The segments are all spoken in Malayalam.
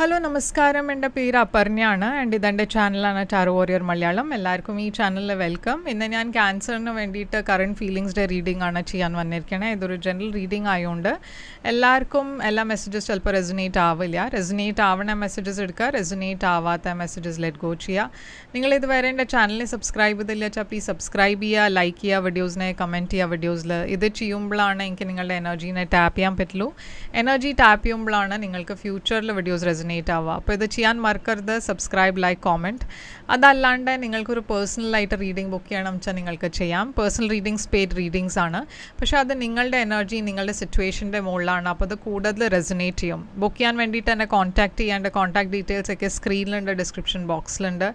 ഹലോ നമസ്കാരം, എൻ്റെ പേര് അപർണയാണ് ആൻഡ് ഇതെൻ്റെ ചാനലാണ് ടാരോ വാരിയർ മലയാളം. എല്ലാവർക്കും ഈ ചാനലിൽ വെൽക്കം. ഇന്ന് ഞാൻ ക്യാൻസറിന് വേണ്ടിയിട്ട് കറണ്ട് ഫീലിങ്സിൻ്റെ റീഡിംഗ് ആണ് ചെയ്യാൻ വന്നിരിക്കണേ. ഇതൊരു ജനറൽ റീഡിംഗ് ആയതുകൊണ്ട് എല്ലാവർക്കും എല്ലാ മെസ്സേജസ് ചിലപ്പോൾ റെസൊനേറ്റ് ആവില്ല. റെസൊനേറ്റ് ആവണ മെസ്സേജസ് എടുക്കുക, റെസൊനേറ്റ് ആവാത്ത മെസ്സേജസ് ലെറ്റ് ഗോ ചെയ്യുക. നിങ്ങൾ ഇതുവരെ എൻ്റെ ചാനലിനെ സബ്സ്ക്രൈബ് ചെയ്തില്ല വെച്ചാൽ പ്ലീസ് സബ്സ്ക്രൈബ് ചെയ്യുക, ലൈക്ക് ചെയ്യുക, വീഡിയോസിനെ കമൻറ്റ് ചെയ്യുക. വീഡിയോസിൽ ഇത് ചെയ്യുമ്പോഴാണ് എനിക്ക് നിങ്ങളുടെ എനർജീനെ ടാപ്പ് ചെയ്യാൻ പറ്റുള്ളൂ. എനർജി ടാപ്പ് ചെയ്യുമ്പോഴാണ് നിങ്ങൾക്ക് ഫ്യൂച്ചറിൽ വീഡിയോസ് റെസൊനേറ്റ് ആവുക. അപ്പോൾ ഇത് ചെയ്യാൻ മറക്കരുത്. Subscribe, like, comment. അതല്ലാണ്ട് നിങ്ങൾക്കൊരു പേഴ്സണലായിട്ട് റീഡിംഗ് ബുക്ക് ചെയ്യണം വെച്ചാൽ നിങ്ങൾക്ക് ചെയ്യാം. പേഴ്സണൽ റീഡിങ്സ് പെയ്ഡ് റീഡിങ്സ് ആണ്. പക്ഷേ അത് നിങ്ങളുടെ എനർജി നിങ്ങളുടെ സിറ്റുവേഷൻ്റെ മുകളിലാണ്. അപ്പോൾ അത് കൂടുതൽ റെസൊനേറ്റ് ചെയ്യും. ബുക്ക് ചെയ്യാൻ വേണ്ടിയിട്ട് എന്നെ കോൺടാക്ട് ചെയ്യേണ്ട കോൺടാക്ട് ഡീറ്റെയിൽസ് ഒക്കെ സ്ക്രീനിലുണ്ട്, ഡിസ്ക്രിപ്ഷൻ ബോക്സിലുണ്ട്.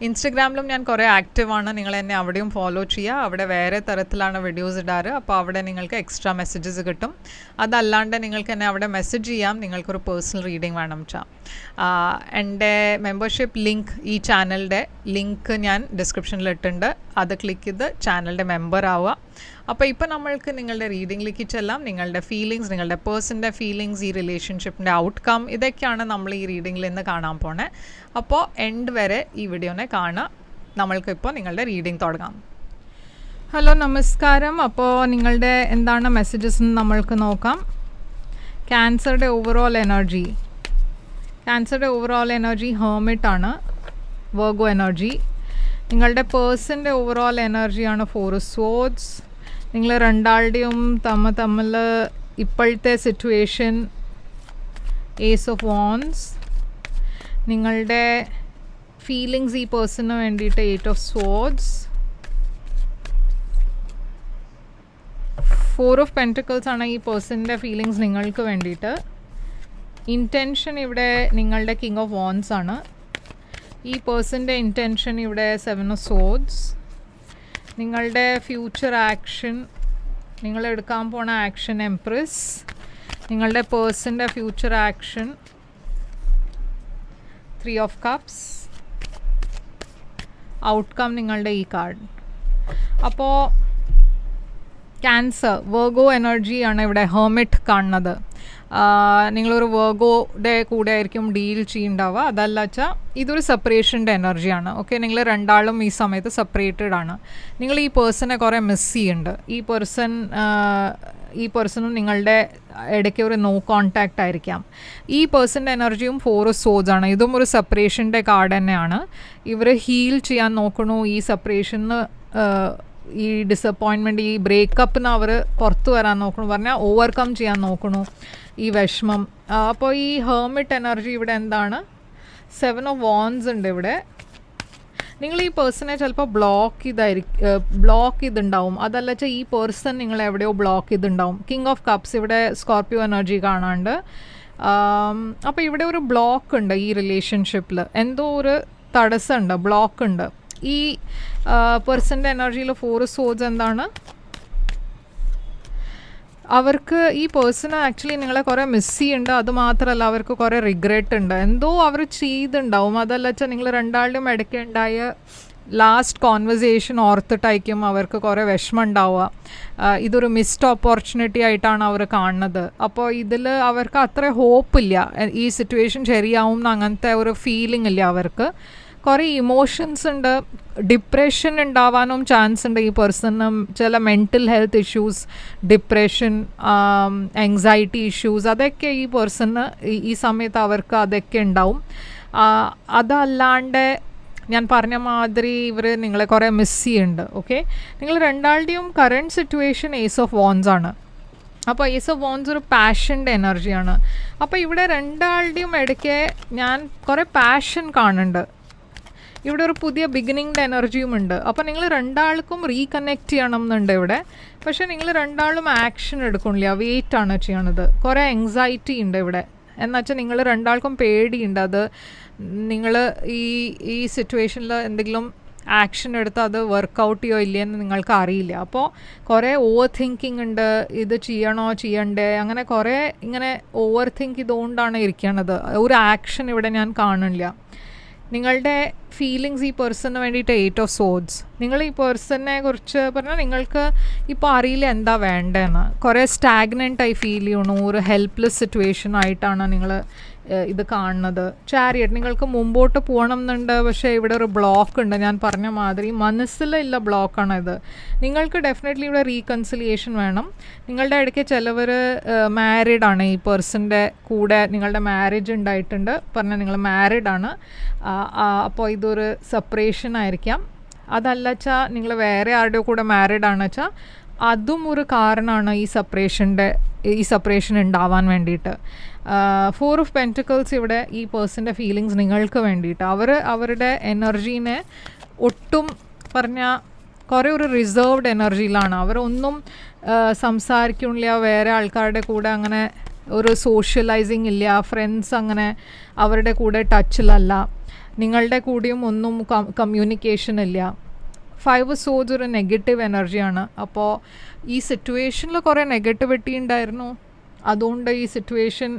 ഇൻസ്റ്റഗ്രാമിലും ഞാൻ കുറേ ആക്റ്റീവാണ്. നിങ്ങൾ എന്നെ അവിടെയും ഫോളോ ചെയ്യുക. അവിടെ വേറെ തരത്തിലാണ് വീഡിയോസ് ഇടാറ്. അപ്പോൾ അവിടെ നിങ്ങൾക്ക് എക്സ്ട്രാ മെസ്സേജസ് കിട്ടും. അതല്ലാണ്ട് നിങ്ങൾക്ക് എന്നെ അവിടെ മെസ്സേജ് ചെയ്യാം നിങ്ങൾക്കൊരു പേഴ്സണൽ റീഡിംഗ് വേണം വെച്ചാൽ. എൻ്റെ മെമ്പർഷിപ്പ് ലിങ്ക്, ഈ ചാനലിൻ്റെ ലിങ്ക് ഞാൻ ഡിസ്ക്രിപ്ഷനിൽ ഇട്ടിട്ടുണ്ട്. അത് ക്ലിക്ക് ചെയ്ത് ചാനലിൻ്റെ മെമ്പർ ആവുക. അപ്പോൾ ഇപ്പോൾ നമ്മൾക്ക് നിങ്ങളുടെ റീഡിങ്ങിലേക്ക് ചെല്ലാം. നിങ്ങളുടെ ഫീലിങ്സ്, നിങ്ങളുടെ പേഴ്സൻ്റെ ഫീലിങ്സ്, ഈ റിലേഷൻഷിപ്പിൻ്റെ ഔട്ട്കം, ഇതൊക്കെയാണ് നമ്മൾ ഈ റീഡിങ്ങിൽ നിന്ന് കാണാൻ പോണേ. അപ്പോൾ എൻഡ് വരെ ഈ വീഡിയോനെ കാണുക. നമ്മൾക്കിപ്പോൾ നിങ്ങളുടെ റീഡിങ് തുടങ്ങാം. ഹലോ നമസ്കാരം. അപ്പോൾ നിങ്ങളുടെ എന്താണ് മെസ്സേജസ് എന്ന് നമ്മൾക്ക് നോക്കാം. ക്യാൻസറുടെ ഓവറോൾ എനർജി ഹെർമിറ്റ് ആണ്. Virgo energy. നിങ്ങളുടെ പേഴ്സൻ്റെ ഓവറോൾ എനർജിയാണ് 4 swords. നിങ്ങൾ രണ്ടാളുടെയും തമ്മിൽ ഇപ്പോഴത്തെ സിറ്റുവേഷൻ Ace of Wands. നിങ്ങളുടെ ഫീലിങ്സ് ഈ പേഴ്സണിന് വേണ്ടിയിട്ട് 8 of Swords. 4 of Pentacles ആണ് ഈ പേഴ്സണിൻ്റെ ഫീലിങ്സ് നിങ്ങൾക്ക് വേണ്ടിയിട്ട്. ഇൻറ്റൻഷൻ ഇവിടെ നിങ്ങളുടെ കിങ് ഓഫ് വാൻസ് ആണ്. ഈ പേഴ്സൻ്റെ ഇൻറ്റൻഷൻ ഇവിടെ 7 of Swords. നിങ്ങളുടെ ഫ്യൂച്ചർ ആക്ഷൻ, നിങ്ങൾ എടുക്കാൻ പോണ ആക്ഷൻ എംപ്രസ്. നിങ്ങളുടെ പേഴ്സൻ്റെ future action 3 of Cups. Outcome നിങ്ങളുടെ ഈ കാർഡ്. അപ്പോൾ ക്യാൻസർ, വെർഗോ എനർജിയാണ് ഇവിടെ ഹെർമിറ്റ് കാണുന്നത്. നിങ്ങളൊരു വെർഗോയുടെ കൂടെ ആയിരിക്കും ഡീൽ ചെയ്യുന്നുണ്ടാവുക. അതല്ല വെച്ചാൽ ഇതൊരു സെപ്പറേഷൻ്റെ എനർജിയാണ്. ഓക്കെ, നിങ്ങൾ രണ്ടാളും ഈ സമയത്ത് സെപ്പറേറ്റഡ് ആണ്. നിങ്ങൾ ഈ പേഴ്സണെ കുറേ മിസ് ചെയ്യുന്നുണ്ട്. ഈ പേഴ്സണും നിങ്ങളുടെ ഇടയ്ക്ക് ഒരു നോ കോൺടാക്റ്റ് ആയിരിക്കാം. ഈ പേഴ്സൻ്റെ എനർജിയും 4 swords ആണ്. ഇതും ഒരു സെപ്പറേഷൻ്റെ കാർഡ് തന്നെയാണ്. ഇവർ ഹീൽ ചെയ്യാൻ നോക്കണു. ഈ സെപ്പറേഷന്, ഈ ഡിസപ്പോയിൻമെൻറ്റ്, ഈ ബ്രേക്കപ്പിന് അവർ പുറത്തു വരാൻ നോക്കണു, പറഞ്ഞാൽ ഓവർകം ചെയ്യാൻ നോക്കണു ഈ വിഷമം. അപ്പോൾ ഈ ഹെർമിറ്റ് എനർജി ഇവിടെ എന്താണ്? 7 of Wands ഉണ്ട് ഇവിടെ. നിങ്ങൾ ഈ പേഴ്സണെ ചിലപ്പോൾ ബ്ലോക്ക് ചെയ്തിട്ടുണ്ടാവും. അതല്ല വെച്ചാൽ ഈ പേഴ്സൺ നിങ്ങൾ എവിടെയോ ബ്ലോക്ക് ചെയ്തിട്ടുണ്ടാവും. കിങ് ഓഫ് കപ്സ് ഇവിടെ സ്കോർപ്പിയോ എനർജി കാണാണ്ട്. അപ്പോൾ ഇവിടെ ഒരു ബ്ലോക്ക് ഉണ്ട് ഈ റിലേഷൻഷിപ്പിൽ. എന്തോ ഒരു തടസ്സമുണ്ട്, ബ്ലോക്ക് ഉണ്ട്. ഈ പേഴ്സൻ്റെ എനർജിയിൽ 4 swords എന്താണ്? അവർക്ക് ഈ പേഴ്സണ് ആക്ച്വലി നിങ്ങളെ കുറേ മിസ് ചെയ്യുന്നുണ്ട്. അതുമാത്രമല്ല അവർക്ക് കുറേ റിഗ്രറ്റ് ഉണ്ട്. എന്തോ അവർ ചെയ്തിട്ടുണ്ടാവും. അതല്ല വെച്ചാൽ നിങ്ങൾ രണ്ടാളുടെയും ഇടയ്ക്ക് ഉണ്ടായ ലാസ്റ്റ് കോൺവെർസേഷൻ ഓർത്തിട്ടായിരിക്കും അവർക്ക് കുറേ വിഷമം ഉണ്ടാവുക. ഇതൊരു മിസ്ഡ് ഓപ്പർച്യൂണിറ്റി ആയിട്ടാണ് അവർ കാണുന്നത്. അപ്പോൾ ഇതിൽ അവർക്ക് അത്ര ഹോപ്പില്ല ഈ സിറ്റുവേഷൻ ശരിയാവും എന്ന്. അങ്ങനത്തെ ഒരു ഫീലിംഗ് ഇല്ല അവർക്ക്. കുറേ ഇമോഷൻസ് ഉണ്ട്. ഡിപ്രഷൻ ഉണ്ടാവാനും ചാൻസ് ഉണ്ട് ഈ പേഴ്സണിന്. ചില mental health issues, depression, anxiety issues, അതൊക്കെ ഈ പേഴ്സണിന് ഈ സമയത്ത് അവർക്ക് അതൊക്കെ ഉണ്ടാവും. അതല്ലാണ്ട് ഞാൻ പറഞ്ഞ മാതിരി ഇവർ നിങ്ങളെ കുറേ മിസ് ചെയ്യുന്നുണ്ട്. ഓക്കെ, നിങ്ങൾ രണ്ടാളുടെയും current situation Ace of Wands ആണ്. അപ്പോൾ Ace of Wands ഒരു പാഷൻ്റെ എനർജിയാണ്. അപ്പോൾ ഇവിടെ രണ്ടാളുടെയും ഇടയ്ക്ക് ഞാൻ കുറേ പാഷൻ കാണുന്നുണ്ട്. ഇവിടെ ഒരു പുതിയ ബിഗിനിങ്ങിൻ്റെ എനർജിയും ഉണ്ട്. അപ്പോൾ നിങ്ങൾ രണ്ടാൾക്കും റീകണക്റ്റ് ചെയ്യണം എന്നുണ്ട് ഇവിടെ. പക്ഷേ നിങ്ങൾ രണ്ടാളും ആക്ഷൻ എടുക്കണില്ല, വെയിറ്റ് ആണ് ചെയ്യണത്. കുറേ ആങ്സൈറ്റി ഉണ്ട് ഇവിടെ. എന്നുവെച്ചാൽ നിങ്ങൾ രണ്ടാൾക്കും പേടിയുണ്ട്. അത് നിങ്ങൾ ഈ സിറ്റുവേഷനിൽ എന്തെങ്കിലും ആക്ഷൻ എടുത്ത് അത് വർക്കൗട്ട് ചെയ്യോ ഇല്ലയെന്ന് നിങ്ങൾക്ക് അറിയില്ല. അപ്പോൾ കുറേ ഓവർ തിങ്കിങ് ഉണ്ട്. ഇത് ചെയ്യണോ ചെയ്യണ്ടേ, അങ്ങനെ കുറേ ഇങ്ങനെ ഓവർ തിങ്ക് ചെയ്തുകൊണ്ടാണ് ഇരിക്കണത്. ഒരു ആക്ഷൻ ഇവിടെ ഞാൻ കാണുന്നില്ല. നിങ്ങളുടെ ഫീലിങ്സ് ഈ പേഴ്സണിന് വേണ്ടിയിട്ട് 8 of Swords. നിങ്ങൾ ഈ പേഴ്സണിനെ കുറിച്ച് പറഞ്ഞാൽ നിങ്ങൾക്ക് ഇപ്പോൾ അറിയില്ല എന്താ വേണ്ടതെന്ന്. കുറേ സ്റ്റാഗ്നൻ്റായി ഫീൽ ചെയ്യണു. ഒരു ഹെൽപ്ലെസ് സിറ്റുവേഷൻ ആയിട്ടാണ് നിങ്ങൾ ഇത് കാണുന്നത്. ചാരിയറ്റ്, നിങ്ങൾക്ക് മുമ്പോട്ട് പോകണം എന്നുണ്ട്, പക്ഷേ ഇവിടെ ഒരു ബ്ലോക്ക് ഉണ്ട്. ഞാൻ പറഞ്ഞ മാതിരി മനസ്സിലുള്ള ബ്ലോക്കാണ് ഇത്. നിങ്ങൾക്ക് ഡെഫിനറ്റ്ലി ഇവിടെ റീകൺസിലിയേഷൻ വേണം. നിങ്ങളുടെ ഇടയ്ക്ക് ചിലവർ മാരീഡ് ആണ്, ഈ പേഴ്സൻ്റെ കൂടെ നിങ്ങളുടെ മാരേജ് ഉണ്ടായിട്ടുണ്ട്, പറഞ്ഞാൽ നിങ്ങൾ മാരീഡ് ആണ്. അപ്പോൾ ഇതൊരു സെപ്പറേഷൻ ആയിരിക്കാം. അതല്ല വെച്ചാൽ നിങ്ങൾ വേറെ ആരുടെയോ കൂടെ മാരീഡ് ആണ് വെച്ചാൽ അതും ഒരു കാരണമാണ് ഈ സെപ്പറേഷൻ ഉണ്ടാവാൻ വേണ്ടിയിട്ട്. 4 ഓഫ് പെൻറ്റിക്കിൾസ് ഇവിടെ ഈ പേഴ്സൻ്റെ ഫീലിങ്സ് നിങ്ങൾക്ക് വേണ്ടിയിട്ട്. അവരുടെ എനർജീനെ ഒട്ടും പറഞ്ഞാൽ കുറേ ഒരു റിസർവ്ഡ് എനർജിയിലാണ്. അവരൊന്നും സംസാരിക്കുന്നില്ല, വേറെ ആൾക്കാരുടെ കൂടെ അങ്ങനെ ഒരു സോഷ്യലൈസിങ് ഇല്ല, ഫ്രണ്ട്സ് അങ്ങനെ അവരുടെ കൂടെ ടച്ചിലല്ല, നിങ്ങളുടെ കൂടെയും ഒന്നും കമ്മ്യൂണിക്കേഷൻ ഇല്ല. 5 ഓഫ് സോഡ്സ് ഒരു നെഗറ്റീവ് എനർജിയാണ്. അപ്പോൾ ഈ സിറ്റുവേഷനിൽ കുറേ നെഗറ്റിവിറ്റി ഉണ്ടായിരുന്നു, അതുകൊണ്ട് ഈ സിറ്റുവേഷൻ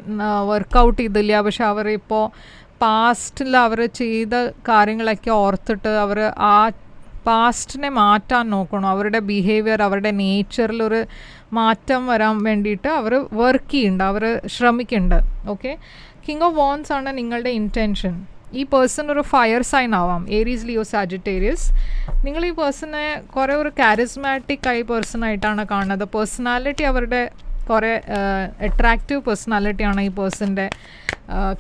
വർക്കൗട്ട് ചെയ്തില്ല. പക്ഷെ അവരിപ്പോൾ പാസ്റ്റിൽ അവർ ചെയ്ത കാര്യങ്ങളൊക്കെ ഓർത്തിട്ട് അവർ ആ പാസ്റ്റിനെ മാറ്റാൻ നോക്കണം. അവരുടെ ബിഹേവിയർ, അവരുടെ നേച്ചറിലൊരു മാറ്റം വരാൻ വേണ്ടിയിട്ട് അവർ വർക്ക് ചെയ്യുന്നുണ്ട്, അവർ ശ്രമിക്കുന്നുണ്ട്. ഓക്കെ, കിങ് ഓഫ് വാൻഡ്സ് ആണ് നിങ്ങളുടെ ഇൻറ്റൻഷൻ. ഈ പേഴ്സൺ ഒരു ഫയർ സൈൻ ആവാം, ഏരീസ്, ലിയോ, സാജിറ്റേറിയസ്. നിങ്ങൾ ഈ പേഴ്സണെ കുറേ ഒരു കാരിസ്മാറ്റിക് ആയി പേഴ്സണായിട്ടാണ് കാണുന്നത്. പേഴ്സണാലിറ്റി അവരുടെ കുറേ അട്രാക്റ്റീവ് പേഴ്സണാലിറ്റിയാണ് ഈ പേഴ്സൻ്റെ.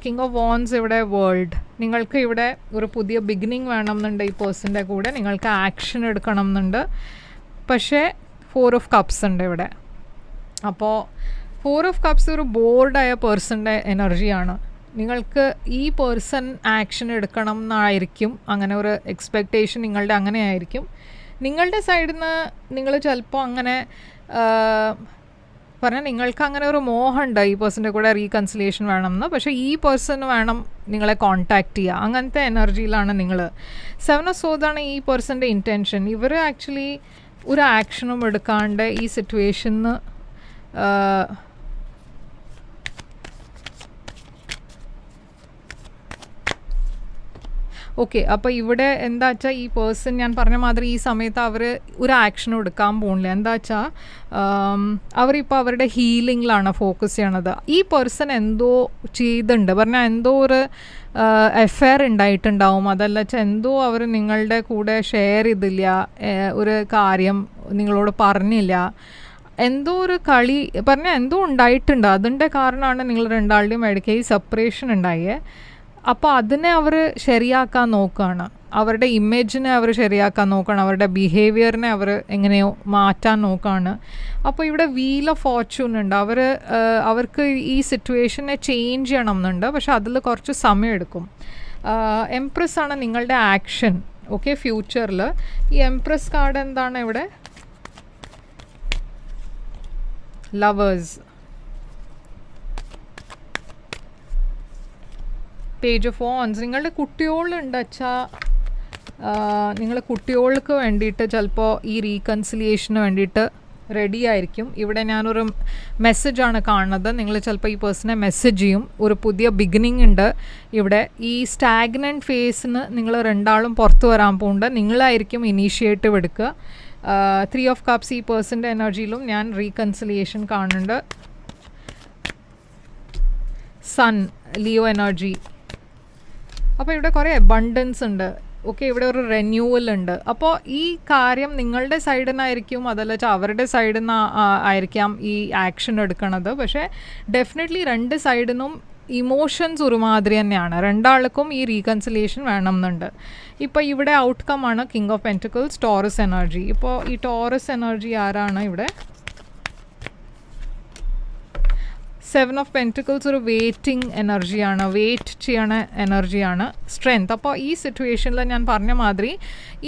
കിങ് ഓഫ് വാൻഡ്സ് ഇവിടെ വേൾഡ്. നിങ്ങൾക്ക് ഇവിടെ ഒരു പുതിയ ബിഗിനിങ് വേണം എന്നുണ്ട് ഈ പേഴ്സൻ്റെ കൂടെ, നിങ്ങൾക്ക് ആക്ഷൻ എടുക്കണം എന്നുണ്ട്. പക്ഷേ 4 ഓഫ് കപ്സ് ഉണ്ട് ഇവിടെ. അപ്പോൾ 4 ഓഫ് കപ്സ് ഒരു ബോർഡായ പേഴ്സൻ്റെ എനർജിയാണ്. നിങ്ങൾക്ക് ഈ പേഴ്സൺ ആക്ഷൻ എടുക്കണം എന്നായിരിക്കും, അങ്ങനെ ഒരു എക്സ്പെക്റ്റേഷൻ നിങ്ങളുടെ അങ്ങനെ ആയിരിക്കും. നിങ്ങളുടെ സൈഡിൽ നിന്ന് നിങ്ങൾ ചിലപ്പോൾ അങ്ങനെ പറഞ്ഞാൽ നിങ്ങൾക്ക് അങ്ങനെ ഒരു മോഹമുണ്ട് ഈ പേഴ്സൻ്റെ കൂടെ റീകൺസിലിയേഷൻ വേണമെന്ന്. പക്ഷേ ഈ പേഴ്സൺ വേണം നിങ്ങളെ കോൺടാക്റ്റ് ചെയ്യുക, അങ്ങനത്തെ എനർജിയിലാണ് നിങ്ങൾ. 7 ഓഫ് സോഡാണ് ഈ പേഴ്സൻ്റെ ഇൻറ്റൻഷൻ. ഇവർ ആക്ച്വലി ഒരു ആക്ഷനും എടുക്കാണ്ട് ഈ സിറ്റുവേഷന് ഓക്കെ. അപ്പോൾ ഇവിടെ എന്താ വെച്ചാൽ ഈ പേഴ്സൺ ഞാൻ പറഞ്ഞ മാതിരി ഈ സമയത്ത് അവർ ഒരു ആക്ഷനും എടുക്കാൻ പോകുന്നില്ല. എന്താ വെച്ചാൽ അവരിപ്പോൾ അവരുടെ ഹീലിങ്ങിലാണ് ഫോക്കസ് ചെയ്യണത്. ഈ പേഴ്സൺ എന്തോ ചെയ്തിട്ടുണ്ട്, പറഞ്ഞാൽ എന്തോ ഒരു അഫെയർ ഉണ്ടായിട്ടുണ്ടാവും. അതല്ല വെച്ചാൽ എന്തോ അവർ നിങ്ങളുടെ കൂടെ ഷെയർ ചെയ്തില്ല, ഒരു കാര്യം നിങ്ങളോട് പറഞ്ഞില്ല, എന്തോ ഒരു കളി പറഞ്ഞാൽ എന്തോ ഉണ്ടായിട്ടുണ്ട്. അതിൻ്റെ കാരണമാണ് നിങ്ങൾ രണ്ടാളുടെയും ഇടയ്ക്ക് ഈ സെപ്പറേഷൻ ഉണ്ടായേ. അപ്പോൾ അതിനെ അവർ ശരിയാക്കാൻ നോക്കുകയാണ്, അവരുടെ ഇമേജിനെ അവർ ശരിയാക്കാൻ നോക്കുകയാണ്, അവരുടെ ബിഹേവിയറിനെ അവർ എങ്ങനെയോ മാറ്റാൻ നോക്കുകയാണ്. അപ്പോൾ ഇവിടെ വീൽ ഓഫ് ഫോർച്യൂൺ ഉണ്ട്. അവർക്ക് ഈ സിറ്റുവേഷനെ ചേഞ്ച് ചെയ്യണം എന്നുണ്ട്, പക്ഷെ അതിൽ കുറച്ച് സമയമെടുക്കും. എംപ്രസ് ആണ് നിങ്ങളുടെ ആക്ഷൻ. ഓക്കെ, ഫ്യൂച്ചറിൽ ഈ എംപ്രസ് കാർഡ് എന്താണ് ഇവിടെ? Lovers, page of wands. നിങ്ങളുടെ കുട്ടികളുണ്ട് വെച്ചാൽ നിങ്ങൾ കുട്ടികൾക്ക് വേണ്ടിയിട്ട് ചിലപ്പോൾ ഈ റീകൺസിലിയേഷന് വേണ്ടിയിട്ട് റെഡി ആയിരിക്കും. ഇവിടെ ഞാനൊരു മെസ്സേജാണ് കാണുന്നത്. നിങ്ങൾ ചിലപ്പോൾ ഈ പേഴ്സണെ മെസ്സേജ് ചെയ്യും, ഒരു പുതിയ ബിഗിനിങ് ഉണ്ട് ഇവിടെ. ഈ സ്റ്റാഗ്നൻറ്റ് ഫേസിന് നിങ്ങൾ രണ്ടാളും പുറത്ത് വരാൻ പോകുന്നുണ്ട്, നിങ്ങളായിരിക്കും ഇനീഷ്യേറ്റീവ് എടുക്കുക. 3 ഓഫ് കപ്സ് ഈ പേഴ്സൻ്റെ എനർജിയിലും ഞാൻ റീകൺസിലിയേഷൻ കാണുന്നുണ്ട്. Sun, Leo energy. അപ്പോൾ ഇവിടെ കുറേ അബണ്ടൻസ് ഉണ്ട്. ഓക്കെ, ഇവിടെ ഒരു റിന്യൂവൽ ഉണ്ട്. അപ്പോൾ ഈ കാര്യം നിങ്ങളുടെ സൈഡിൽ നിന്നായിരിക്കും, അതല്ല വെച്ചാൽ അവരുടെ സൈഡിൽ നിന്ന് ആയിരിക്കാം ഈ ആക്ഷൻ എടുക്കണത്. പക്ഷേ ഡെഫിനറ്റ്ലി രണ്ട് സൈഡിനും ഇമോഷൻസ് ഒരുമാതിരി തന്നെയാണ്. രണ്ടാൾക്കും ഈ റീകൺസിലിയേഷൻ വേണം എന്നുണ്ട്. ഇപ്പോൾ ഇവിടെ ഔട്ട്കം ആണ് king of pentacles, Taurus energy. ഇപ്പോൾ ഈ ടോറസ് എനർജി ആരാണ് ഇവിടെ? 7 ഓഫ് പെൻറ്റിക്കിൾസ് ഒരു വെയിറ്റിംഗ് എനർജിയാണ്, വെയിറ്റ് ചെയ്യണ എനർജിയാണ്, സ്ട്രെങ്ത്. അപ്പോൾ ഈ സിറ്റുവേഷനിൽ ഞാൻ പറഞ്ഞ മാതിരി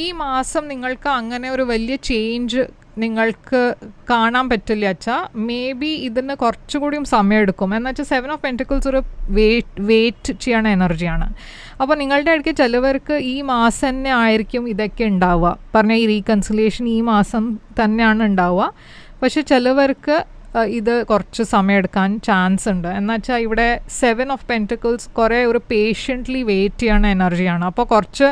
ഈ മാസം നിങ്ങൾക്ക് അങ്ങനെ ഒരു വലിയ ചേഞ്ച് നിങ്ങൾക്ക് കാണാൻ പറ്റില്ല വെച്ചാൽ മേ ബി ഇതിന് കുറച്ചുകൂടിയും സമയമെടുക്കും. എന്നുവെച്ചാൽ 7 ഓഫ് പെൻറ്റിക്കിൾസ് ഒരു വെയിറ്റ് ചെയ്യണ എനർജിയാണ്. അപ്പോൾ നിങ്ങളുടെ ഇടയ്ക്ക് ചിലവർക്ക് ഈ മാസം തന്നെ ആയിരിക്കും ഇതൊക്കെ ഉണ്ടാവുക, പറഞ്ഞ ഈ റീകൺസിലിയേഷൻ ഈ മാസം തന്നെയാണ് ഉണ്ടാവുക. പക്ഷെ ചിലവർക്ക് ഇത് കുറച്ച് സമയമെടുക്കാൻ ചാൻസ് ഉണ്ട്. എന്നുവെച്ചാൽ ഇവിടെ 7 ഓഫ് പെൻറ്റിക്കിൾസ് കുറേ ഒരു പേഷ്യൻ്റ്ലി വെയിറ്റ് ചെയ്യണ എനർജിയാണ്. അപ്പോൾ കുറച്ച്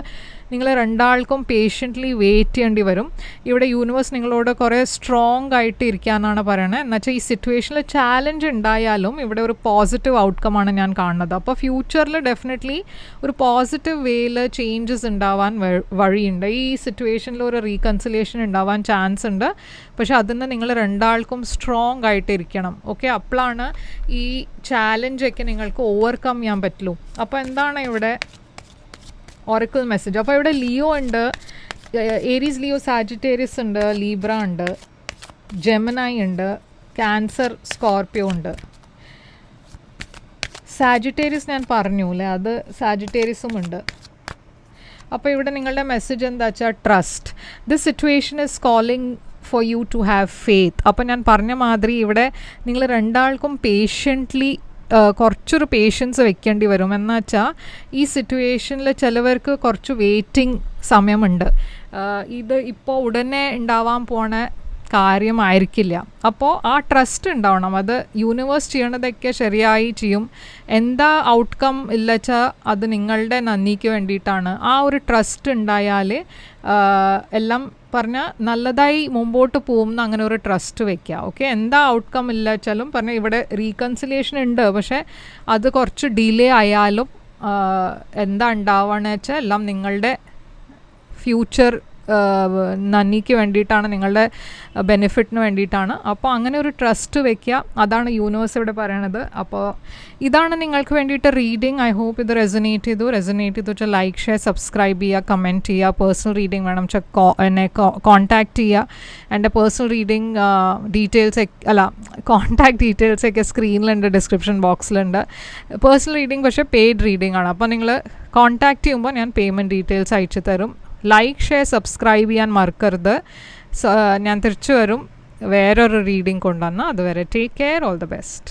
നിങ്ങൾ രണ്ടാൾക്കും പേഷ്യൻ്റ്ലി വെയിറ്റ് ചെയ്യേണ്ടി വരും. ഇവിടെ യൂണിവേഴ്സ് നിങ്ങളോട് കുറേ സ്ട്രോങ് ആയിട്ട് ഇരിക്കാനാണ് പറയണത്. എന്നുവെച്ചാൽ ഈ സിറ്റുവേഷനിൽ ചാലഞ്ച് ഉണ്ടായാലും ഇവിടെ ഒരു പോസിറ്റീവ് ഔട്ട്കമാണ് ഞാൻ കാണുന്നത്. അപ്പോൾ ഫ്യൂച്ചറിൽ ഡെഫിനറ്റ്ലി ഒരു പോസിറ്റീവ് വേയിൽ ചേഞ്ചസ് ഉണ്ടാവാൻ വഴിയുണ്ട്. ഈ സിറ്റുവേഷനിൽ ഒരു റീകൺസിലേഷൻ ഉണ്ടാവാൻ ചാൻസ് ഉണ്ട്. പക്ഷെ അതിന് നിങ്ങൾ രണ്ടാൾക്കും സ്ട്രോങ് ആയിട്ടിരിക്കണം. ഓക്കെ, അപ്പോഴാണ് ഈ ചാലഞ്ചൊക്കെ നിങ്ങൾക്ക് ഓവർകം ചെയ്യാൻ പറ്റുള്ളൂ. അപ്പോൾ എന്താണ് ഇവിടെ ഒറക്കിൾ മെസ്സേജ്? അപ്പോൾ ഇവിടെ ലിയോ ഉണ്ട്, ഏരീസ് ലിയോ സാജിറ്റേറിയസ് ഉണ്ട്, ലീബ്ര ഉണ്ട്, ജെമിനായി ഉണ്ട്, ക്യാൻസർ സ്കോർപ്പിയോ ഉണ്ട്. സാജിറ്റേറിയസ് ഞാൻ പറഞ്ഞു അല്ലേ, അത് സാജിറ്റേറിയസും ഉണ്ട്. അപ്പോൾ ഇവിടെ നിങ്ങളുടെ മെസ്സേജ് എന്താ വെച്ചാൽ trust. This situation is calling for you to have faith. അപ്പോൾ ഞാൻ പറഞ്ഞ മാതിരി ഇവിടെ നിങ്ങൾ രണ്ടാൾക്കും പേഷ്യൻ്റ്ലി കുറച്ചൊരു പേഷ്യൻസ് വെക്കേണ്ടി വരും. എന്ന് വെച്ചാൽ ഈ സിറ്റുവേഷനിൽ ചിലവർക്ക് കുറച്ച് വെയിറ്റിംഗ് സമയമുണ്ട്. ഇത് ഇപ്പോൾ ഉടനെ ഉണ്ടാവാൻ പോണ കാര്യമായിരിക്കില്ല. അപ്പോൾ ആ ട്രസ്റ്റ് ഉണ്ടാവണം. അത് യൂണിവേഴ്സ് ചെയ്യണതൊക്കെ ശരിയായി ചെയ്യും. എന്താ ഔട്ട്കം ഇല്ലച്ചാൽ അത് നിങ്ങളുടെ നന്ദിക്ക് വേണ്ടിയിട്ടാണ്. ആ ഒരു ട്രസ്റ്റ് ഉണ്ടായാൽ എല്ലാം പറഞ്ഞാൽ നല്ലതായി മുമ്പോട്ട് പോകുന്ന അങ്ങനെ ഒരു ട്രസ്റ്റ് വെക്കുക. ഓക്കെ, എന്താ ഔട്ട്കം ഇല്ല വെച്ചാലും പറഞ്ഞാൽ ഇവിടെ റീകൺസിലേഷൻ ഉണ്ട്, പക്ഷേ അത് കുറച്ച് ഡിലേ ആയാലും എന്താ ഉണ്ടാവുകയെന്ന് വെച്ചാൽ എല്ലാം നിങ്ങളുടെ ഫ്യൂച്ചർ നന്ദിക്ക് വേണ്ടിയിട്ടാണ്, നിങ്ങളുടെ ബെനിഫിറ്റിന് വേണ്ടിയിട്ടാണ്. അപ്പോൾ അങ്ങനെ ഒരു ട്രസ്റ്റ് വെക്കുക. അതാണ് യൂണിവേഴ്സ് ഇവിടെ പറയണത്. അപ്പോൾ ഇതാണ് നിങ്ങൾക്ക് വേണ്ടിയിട്ട് റീഡിങ്. ഐ ഹോപ്പ് ഇത് റെസൊനേറ്റ് ചെയ്തു വെച്ചാൽ ലൈക്ക്, ഷെയർ, സബ്സ്ക്രൈബ് ചെയ്യുക, കമൻറ്റ് ചെയ്യുക. പേഴ്സണൽ റീഡിങ് വേണം വെച്ചാൽ എന്നെ കോൺടാക്റ്റ് ചെയ്യുക. എൻ്റെ പേഴ്സണൽ റീഡിങ് ഡീറ്റെയിൽസ് കോൺടാക്ട് ഡീറ്റെയിൽസൊക്കെ സ്ക്രീനിലുണ്ട്, ഡിസ്ക്രിപ്ഷൻ ബോക്സിലുണ്ട്. പേഴ്സണൽ റീഡിങ് പക്ഷേ പെയ്ഡ് റീഡിംഗ് ആണ്. അപ്പോൾ നിങ്ങൾ കോൺടാക്റ്റ് ചെയ്യുമ്പോൾ ഞാൻ പേയ്മെൻറ്റ് ഡീറ്റെയിൽസ് അയച്ചു തരും. ലൈക്ക്, ഷെയർ, സബ്സ്ക്രൈബ് ചെയ്യാൻ മറക്കരുത്. ഞാൻ തിരിച്ചു വരും വേറൊരു റീഡിംഗ് കൊണ്ടുവന്നാൽ. അതുവരെ take care, all the best.